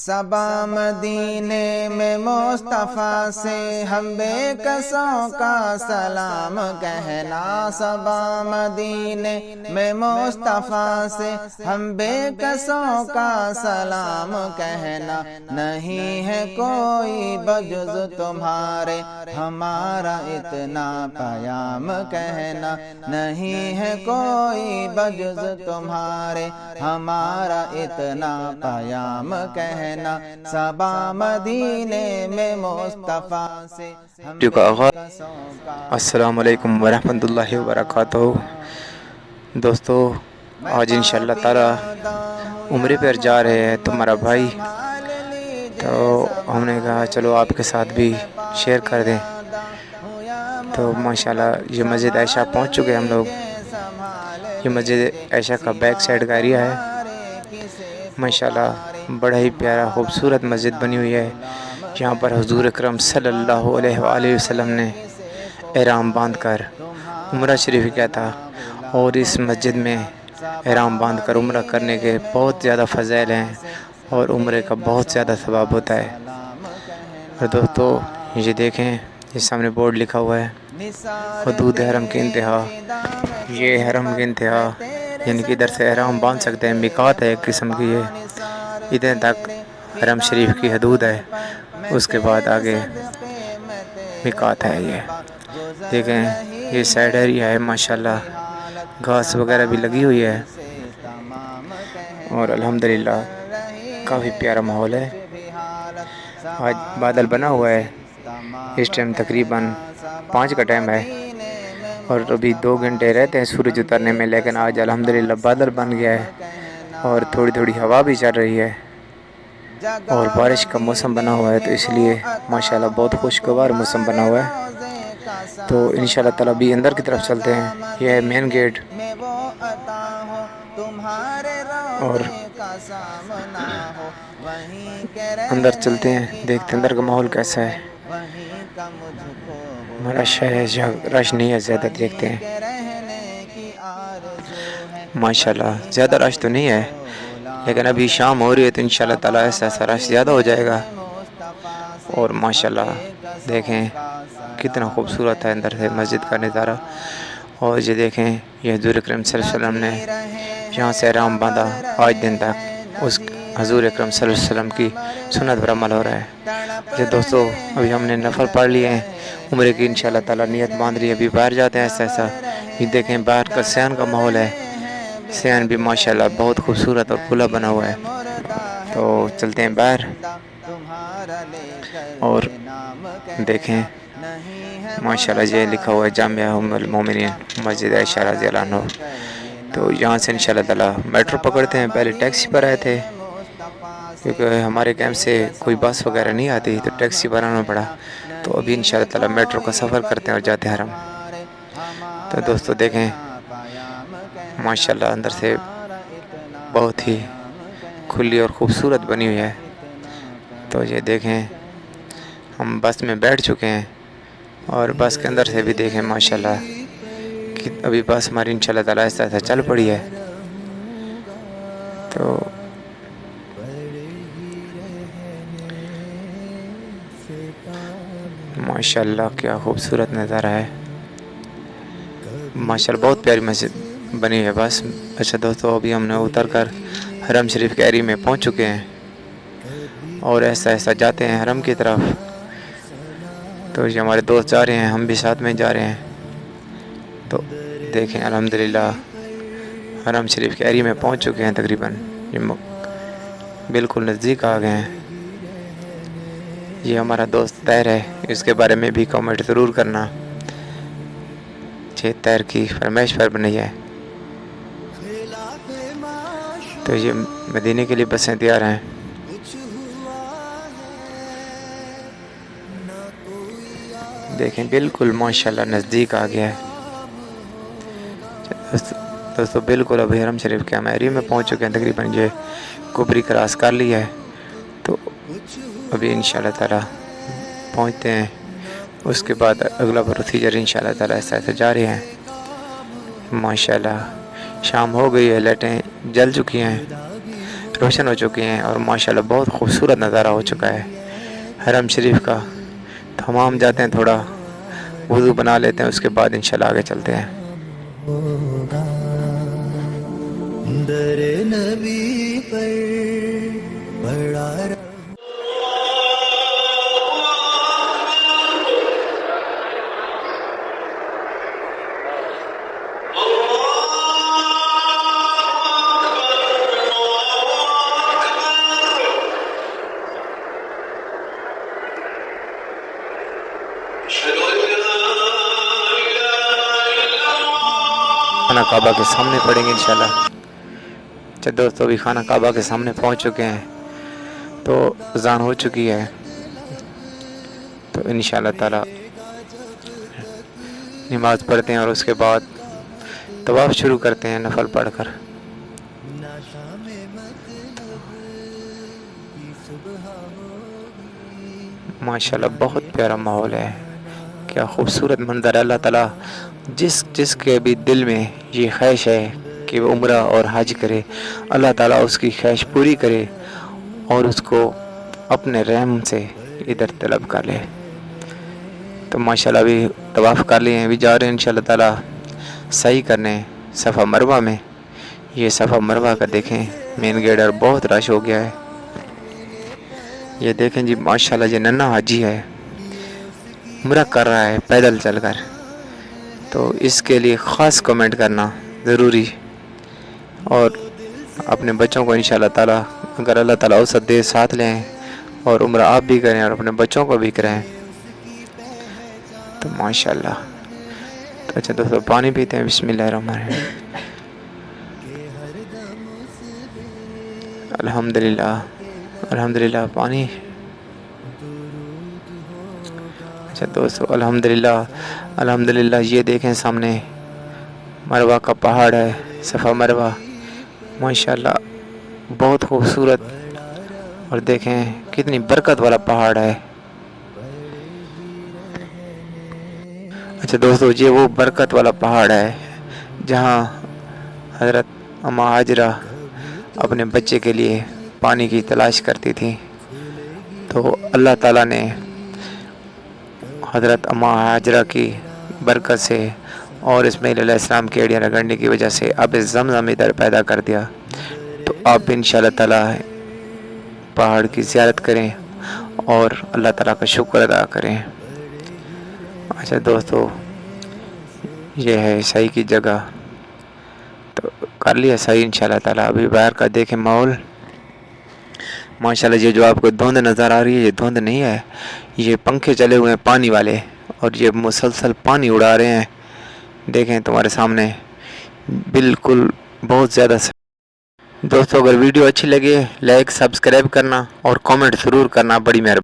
صبا مدینے میں مصطفیٰ سے ہم بے کسوں کا سلام کہنا، صبا مدینے میں مصطفیٰ سے ہم بے کسوں کا سلام کہنا، نہیں ہے کوئی بجز تمہارے ہمارا اتنا پیام کہنا، نہیں ہے کوئی بجز تمہارے ہمارا اتنا پیام کہنا، صبا مدینے میں مصطفیٰ سے ہم کا آغاز۔ کسوں السلام علیکم ورحمۃ اللہ وبرکاتہ۔ دوستو، آج انشاءاللہ تعالی عمرے پر جا رہے ہیں تمہارا بھائی، تو ہم نے کہا چلو آپ کے ساتھ بھی شیئر کر دیں۔ تو ماشاءاللہ یہ مسجد عائشہ پہنچ چکے ہم لوگ۔ یہ مسجد عائشہ کا بیک سائڈ کا ایریا ہے۔ ماشاءاللہ بڑا ہی پیارا خوبصورت مسجد بنی ہوئی ہے۔ یہاں پر حضور اکرم صلی اللہ علیہ وآلہ وسلم نے احرام باندھ کر عمرہ شریف کیا تھا، اور اس مسجد میں احرام باندھ کر عمرہ کرنے کے بہت زیادہ فضائل ہیں، اور عمرے کا بہت زیادہ ثواب ہوتا ہے۔ اور دوستو یہ دیکھیں، یہ سامنے بورڈ لکھا ہوا ہے حدود حرم کی انتہا۔ یہ حرم کی انتہا یعنی کہ ادھر سے احرام باندھ سکتے ہیں، میقات ہے ایک قسم کی، یہ ادھر تک حرم شریف کی حدود ہے، اس کے بعد آگے میقات ہے۔ یہ دیکھیں، یہ سائڈ ایریا ہے، ماشاءاللہ گھاس وغیرہ بھی لگی ہوئی ہے، اور الحمدللہ کافی پیارا ماحول ہے۔ آج بادل بنا ہوا ہے، اس ٹائم تقریباً 5 کا ٹائم ہے، اور ابھی 2 گھنٹے رہتے ہیں سورج اترنے میں، لیکن آج الحمدللہ بادل بن گیا ہے، اور تھوڑی تھوڑی ہوا بھی چل رہی ہے، اور بارش کا موسم بنا ہوا ہے، تو اس لیے ماشاءاللہ بہت خوشگوار موسم بنا ہوا ہے۔ تو انشاءاللہ تعالیٰ بھی اندر کی طرف چلتے ہیں۔ یہ ہے مین گیٹ، اور اندر چلتے ہیں، دیکھتے ہیں اندر کا ماحول کیسا ہے۔ رش ہے یا رش نہیں ہے زیادہ، دیکھتے ہیں۔ ماشاءاللہ زیادہ رش تو نہیں ہے، لیکن ابھی شام ہو رہی ہے تو انشاءاللہ تعالیٰ ایسا رش زیادہ ہو جائے گا۔ اور ماشاءاللہ دیکھیں کتنا خوبصورت ہے اندر سے مسجد کا نظارہ۔ اور یہ دیکھیں، یہ حضور اکرم صلی اللہ علیہ وسلم نے یہاں سے احرام باندھا، آج دن تک اس حضور اکرم صلی اللہ علیہ وسلم کی سنت پر عمل ہو رہا ہے۔ یہ دوستو ابھی ہم نے نفل پڑھ لیے ہیں، عمرے کی انشاءاللہ تعالیٰ نیت باندھ رہی ہے، ابھی باہر جاتے ہیں ایسا۔ یہ دیکھیں باہر کا سیان کا ماحول ہے، سیان بھی ماشاءاللہ بہت خوبصورت اور کھلا بنا ہوا ہے۔ تو چلتے ہیں باہر، اور دیکھیں ماشاءاللہ یہ لکھا ہوا ہے جامعہ ام المومنین مسجد عائشہ رضی اللہ عنہ۔ تو یہاں سے انشاءاللہ تعالیٰ میٹرو پکڑتے ہیں، پہلے ٹیکسی پر آئے تھے کیونکہ ہمارے کیمپ سے کوئی بس وغیرہ نہیں آتی، تو ٹیکسی پر آنا پڑا۔ تو ابھی انشاءاللہ تعالیٰ میٹرو کا سفر کرتے ہیں اور جاتے ہیں حرم۔ تو دوستو دیکھیں ماشاءاللہ اندر سے بہت ہی کھلی اور خوبصورت بنی ہوئی ہے۔ تو یہ دیکھیں ہم بس میں بیٹھ چکے ہیں، اور بس کے اندر سے بھی دیکھیں ماشاءاللہ کہ ابھی بس ہماری انشاءاللہ تعالیٰ ایسا چل پڑی ہے۔ تو ماشاءاللہ کیا خوبصورت نظارہ ہے، ماشاءاللہ بہت پیاری مسجد بنی ہے بس۔ اچھا دوستو، ابھی ہم نے اتر کر حرم شریف کے ایریا میں پہنچ چکے ہیں، اور ایسا جاتے ہیں حرم کی طرف۔ تو یہ ہمارے دوست جا رہے ہیں، ہم بھی ساتھ میں جا رہے ہیں۔ تو دیکھیں الحمدللہ حرم شریف کے ایریا میں پہنچ چکے ہیں، تقریباً یہ بالکل نزدیک آ گئے ہیں۔ یہ ہمارا دوست طاہر ہے، اس کے بارے میں بھی کامنٹ ضرور کرنا، یہ طاہر کی فرمائش پر بنی ہے۔ تو یہ مدینے کے لیے بسیں تیار ہیں۔ دیکھیں بالکل ماشاءاللہ نزدیک آ گیا ہے دوستو، بالکل ابھی حرم شریف کے ہم ایریا میں پہنچ چکے ہیں، تقریباً یہ کوبری کراس کر لی ہے۔ تو ابھی انشاءاللہ تعالیٰ پہنچتے ہیں، اس کے بعد اگلا پروسیجر انشاءاللہ تعالیٰ ایسا جا رہے ہیں۔ ماشاءاللہ شام ہو گئی ہے، لائٹیں جل چکی ہیں، روشن ہو چکی ہیں اور ماشاءاللہ بہت خوبصورت نظارہ ہو چکا ہے حرم شریف کا. تو ہم جاتے ہیں تھوڑا وضو بنا لیتے ہیں, اس کے بعد انشاءاللہ آگے چلتے ہیں. در نبی پر بڑا خانہ کعبہ کے سامنے پڑھیں گے انشاءاللہ. اچھا دوستو, بھی خانہ کعبہ کے سامنے پہنچ چکے ہیں, تو اذان ہو چکی ہے. تو انشاءاللہ تعالی نماز پڑھتے ہیں اور اس کے بعد طواف شروع کرتے ہیں نفل پڑھ کر. ماشاءاللہ بہت پیارا ماحول ہے, کیا خوبصورت منظر ہے. اللہ تعالیٰ جس کے بھی دل میں یہ خواہش ہے کہ وہ عمرہ اور حج کرے, اللہ تعالیٰ اس کی خواہش پوری کرے اور اس کو اپنے رحم سے ادھر طلب کر لے. تو ماشاءاللہ بھی طواف کر لیے ہیں, بھی جا رہے ہیں انشاءاللہ تعالیٰ سعی کرنے صفا مروہ میں. یہ صفا مروہ کا دیکھیں مین گیٹ اور بہت رش ہو گیا ہے. یہ دیکھیں جی ماشاءاللہ یہ ننھا حاجی ہے, عمرہ کر رہا ہے پیدل چل کر. تو اس کے لیے خاص کمنٹ کرنا ضروری, اور اپنے بچوں کو انشاءاللہ تعالیٰ اگر اللہ تعالیٰ وسعت دے ساتھ لیں اور عمرہ آپ بھی کریں اور اپنے بچوں کو بھی کریں تو ماشاءاللہ. تو اچھا دوستو پانی پیتے ہیں. بسم اللہ الرحمن الرحیم. الحمدللہ الحمدللہ پانی. اچھا دوستو الحمدللہ الحمدللہ. یہ دیکھیں سامنے مروہ کا پہاڑ ہے, صفا مروہ ماشاءاللہ بہت خوبصورت, اور دیکھیں کتنی برکت والا پہاڑ ہے. اچھا دوستو یہ وہ برکت والا پہاڑ ہے جہاں حضرت اماں ہاجرہ اپنے بچے کے لیے پانی کی تلاش کرتی تھی. تو اللہ تعالیٰ نے حضرت اماں ہاجرہ کی برکت سے اور اسماعیل علیہ السلام کی ایڑیاں رگڑنے کی وجہ سے اب زمزم ادھر پیدا کر دیا. تو آپ انشاءاللہ تعالیٰ پہاڑ کی زیارت کریں اور اللہ تعالیٰ کا شکر ادا کریں. اچھا دوستو یہ ہے عیسائی کی جگہ, تو کر لیا صحیح انشاءاللہ تعالیٰ. ابھی باہر کا دیکھیں ماحول ماشاءاللہ. یہ جو آپ کو دھند نظر آ رہی ہے یہ دھند نہیں ہے, یہ پنکھے چلے ہوئے ہیں پانی والے, اور یہ مسلسل پانی اڑا رہے ہیں. دیکھیں تمہارے سامنے بالکل بہت زیادہ. دوستو اگر ویڈیو اچھی لگے لائک سبسکرائب کرنا اور کامنٹ ضرور کرنا, بڑی مہربانی.